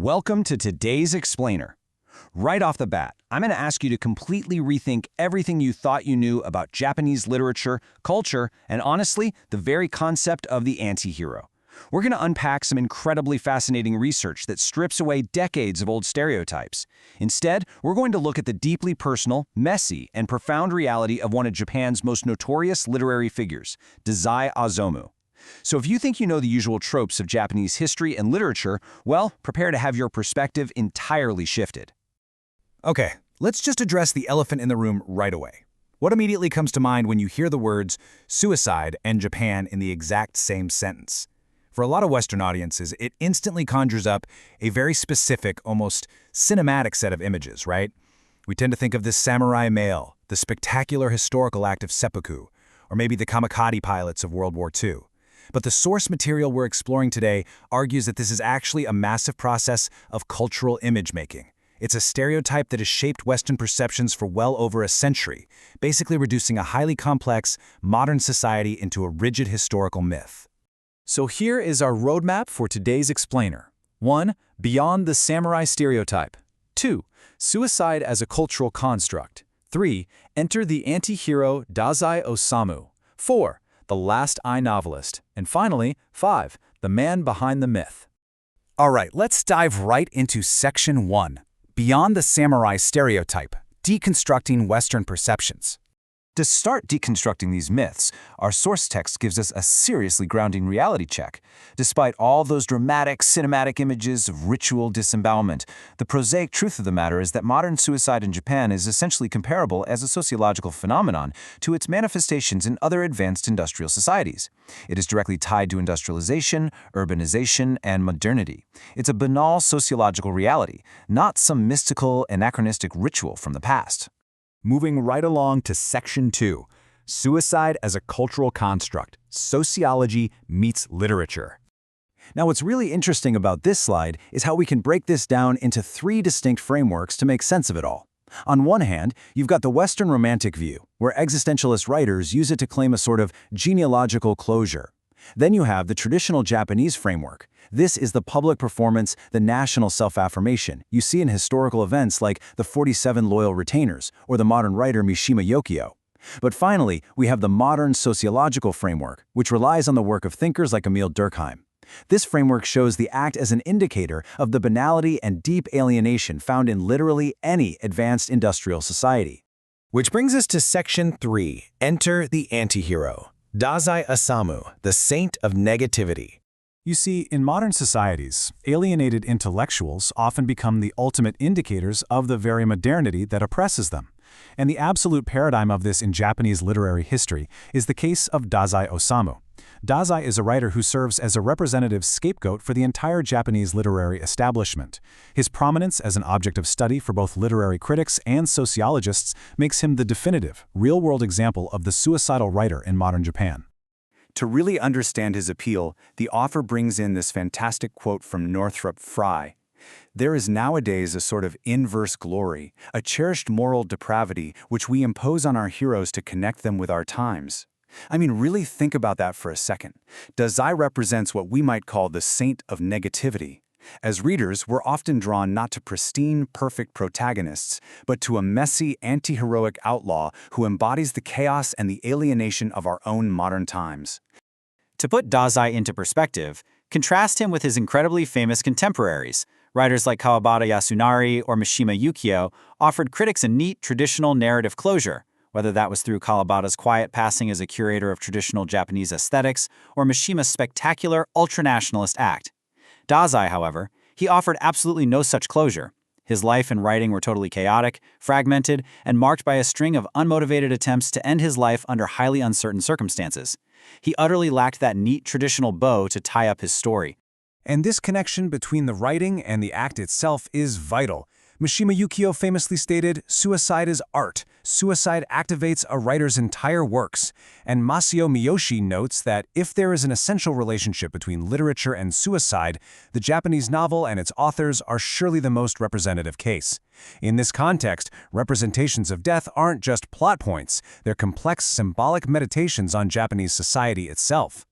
Welcome to today's Explainer. Right off the bat, I'm going to ask you to completely rethink everything you thought you knew about Japanese literature, culture, and honestly, the very concept of the antihero. We're going to unpack some incredibly fascinating research that strips away decades of old stereotypes. Instead, we're going to look at the deeply personal, messy, and profound reality of one of Japan's most notorious literary figures, Dazai Osamu. So if you think you know the usual tropes of Japanese history and literature, well, prepare to have your perspective entirely shifted. Okay, let's just address the elephant in the room right away. What immediately comes to mind when you hear the words suicide and Japan in the exact same sentence? For a lot of Western audiences, it instantly conjures up a very specific, almost cinematic set of images, right? We tend to think of the samurai mail, the spectacular historical act of seppuku, or maybe the kamikaze pilots of World War II. But the source material we're exploring today argues that this is actually a massive process of cultural image-making. It's a stereotype that has shaped Western perceptions for well over a century, basically reducing a highly complex, modern society into a rigid historical myth. So here is our roadmap for today's Explainer. 1. Beyond the samurai stereotype. 2. Suicide as a cultural construct. 3. Enter the anti-hero Dazai Osamu. 4. The Last I Novelist. And finally, 5. The man behind the myth. All right, let's dive right into Section 1. Beyond the samurai stereotype, deconstructing Western perceptions. To start deconstructing these myths, our source text gives us a seriously grounding reality check. Despite all those dramatic, cinematic images of ritual disembowelment, the prosaic truth of the matter is that modern suicide in Japan is essentially comparable as a sociological phenomenon to its manifestations in other advanced industrial societies. It is directly tied to industrialization, urbanization, and modernity. It's a banal sociological reality, not some mystical, anachronistic ritual from the past. Moving right along to Section 2, Suicide as a Cultural Construct, Sociology Meets Literature. Now, what's really interesting about this slide is how we can break this down into 3 distinct frameworks to make sense of it all. On one hand, you've got the Western Romantic view, where existentialist writers use it to claim a sort of genealogical closure. Then you have the traditional Japanese framework. This is the public performance, the national self-affirmation you see in historical events like the 47 Loyal Retainers or the modern writer Mishima Yokio. But finally, we have the modern sociological framework, which relies on the work of thinkers like Emile Durkheim. This framework shows the act as an indicator of the banality and deep alienation found in literally any advanced industrial society. Which brings us to Section 3, Enter the Antihero. Dazai Osamu, the Saint of Negativity. You see, in modern societies, alienated intellectuals often become the ultimate indicators of the very modernity that oppresses them. And the absolute paradigm of this in Japanese literary history is the case of Dazai Osamu. Dazai is a writer who serves as a representative scapegoat for the entire Japanese literary establishment. His prominence as an object of study for both literary critics and sociologists makes him the definitive, real-world example of the suicidal writer in modern Japan. To really understand his appeal, the author brings in this fantastic quote from Northrop Frye. There is nowadays a sort of inverse glory, a cherished moral depravity which we impose on our heroes to connect them with our times. I mean, really think about that for a second. Dazai represents what we might call the saint of negativity. As readers, we're often drawn not to pristine, perfect protagonists, but to a messy, anti-heroic outlaw who embodies the chaos and the alienation of our own modern times. To put Dazai into perspective, contrast him with his incredibly famous contemporaries. Writers like Kawabata Yasunari or Mishima Yukio offered critics a neat, traditional narrative closure, whether that was through Kawabata's quiet passing as a curator of traditional Japanese aesthetics or Mishima's spectacular, ultranationalist act. Dazai, however, he offered absolutely no such closure. His life and writing were totally chaotic, fragmented, and marked by a string of unmotivated attempts to end his life under highly uncertain circumstances. He utterly lacked that neat traditional bow to tie up his story. And this connection between the writing and the act itself is vital. Mishima Yukio famously stated, "Suicide is art. Suicide activates a writer's entire works." And Masao Miyoshi notes that if there is an essential relationship between literature and suicide, the Japanese novel and its authors are surely the most representative case. In this context, representations of death aren't just plot points, they're complex symbolic meditations on Japanese society itself.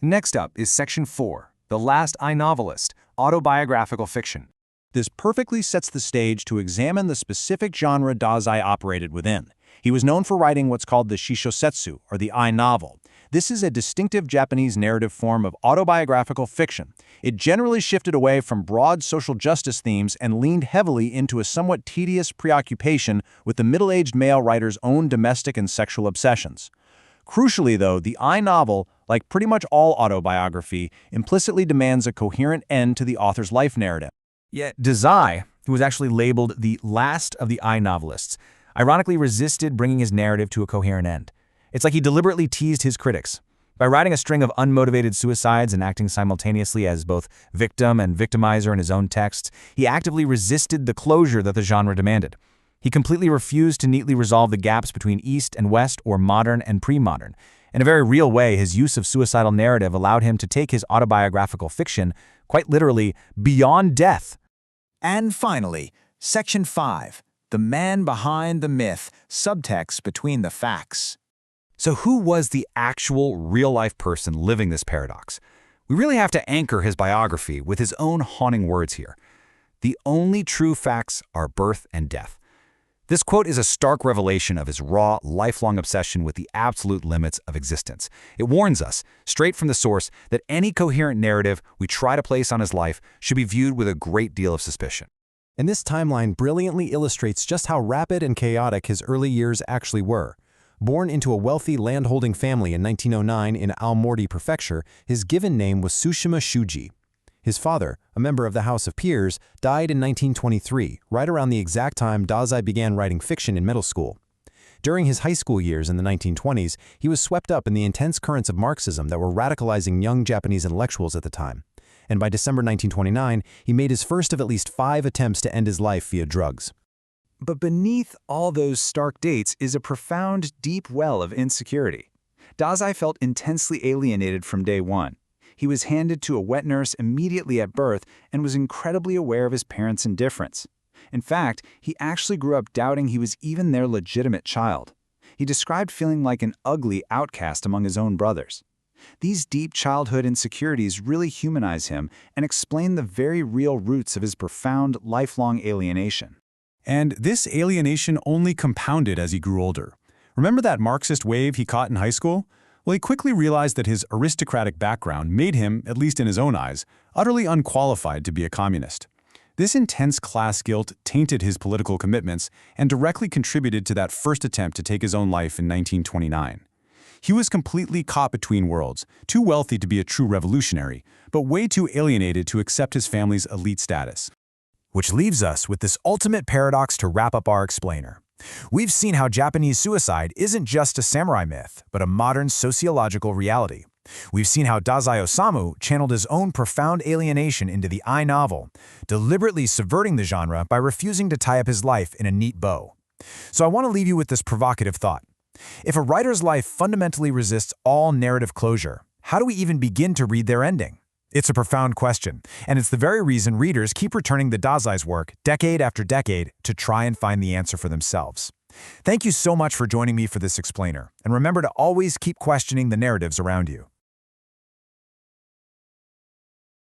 Next up is Section 4, The Last I Novelist, autobiographical fiction. This perfectly sets the stage to examine the specific genre Dazai operated within. He was known for writing what's called the shishosetsu, or the I novel. This is a distinctive Japanese narrative form of autobiographical fiction. It generally shifted away from broad social justice themes and leaned heavily into a somewhat tedious preoccupation with the middle-aged male writer's own domestic and sexual obsessions. Crucially, though, the I novel, like pretty much all autobiography, implicitly demands a coherent end to the author's life narrative. Yet Dazai, who was actually labeled the last of the I novelists, ironically resisted bringing his narrative to a coherent end. It's like he deliberately teased his critics. By writing a string of unmotivated suicides and acting simultaneously as both victim and victimizer in his own texts, he actively resisted the closure that the genre demanded. He completely refused to neatly resolve the gaps between East and West or modern and pre-modern. In a very real way, his use of suicidal narrative allowed him to take his autobiographical fiction, quite literally, beyond death. And finally, Section 5, The Man Behind the Myth, Subtext Between the Facts. So who was the actual real-life person living this paradox? We really have to anchor his biography with his own haunting words here. The only true facts are birth and death. This quote is a stark revelation of his raw, lifelong obsession with the absolute limits of existence. It warns us, straight from the source, that any coherent narrative we try to place on his life should be viewed with a great deal of suspicion. And this timeline brilliantly illustrates just how rapid and chaotic his early years actually were. Born into a wealthy landholding family in 1909 in Aomori Prefecture, his given name was Tsushima Shuji. His father, a member of the House of Peers, died in 1923, right around the exact time Dazai began writing fiction in middle school. During his high school years in the 1920s, he was swept up in the intense currents of Marxism that were radicalizing young Japanese intellectuals at the time. And by December 1929, he made his first of at least 5 attempts to end his life via drugs. But beneath all those stark dates is a profound, deep well of insecurity. Dazai felt intensely alienated from day one. He was handed to a wet nurse immediately at birth and was incredibly aware of his parents' indifference. In fact, he actually grew up doubting he was even their legitimate child. He described feeling like an ugly outcast among his own brothers. These deep childhood insecurities really humanize him and explain the very real roots of his profound, lifelong alienation. And this alienation only compounded as he grew older. Remember that Marxist wave he caught in high school? Well, he quickly realized that his aristocratic background made him, at least in his own eyes, utterly unqualified to be a communist. This intense class guilt tainted his political commitments and directly contributed to that first attempt to take his own life in 1929. He was completely caught between worlds, too wealthy to be a true revolutionary, but way too alienated to accept his family's elite status. Which leaves us with this ultimate paradox to wrap up our explainer. We've seen how Japanese suicide isn't just a samurai myth, but a modern sociological reality. We've seen how Dazai Osamu channeled his own profound alienation into the I novel, deliberately subverting the genre by refusing to tie up his life in a neat bow. So I want to leave you with this provocative thought. If a writer's life fundamentally resists all narrative closure, how do we even begin to read their ending? It's a profound question, and it's the very reason readers keep returning to Dazai's work decade after decade to try and find the answer for themselves. Thank you so much for joining me for this explainer, and remember to always keep questioning the narratives around you.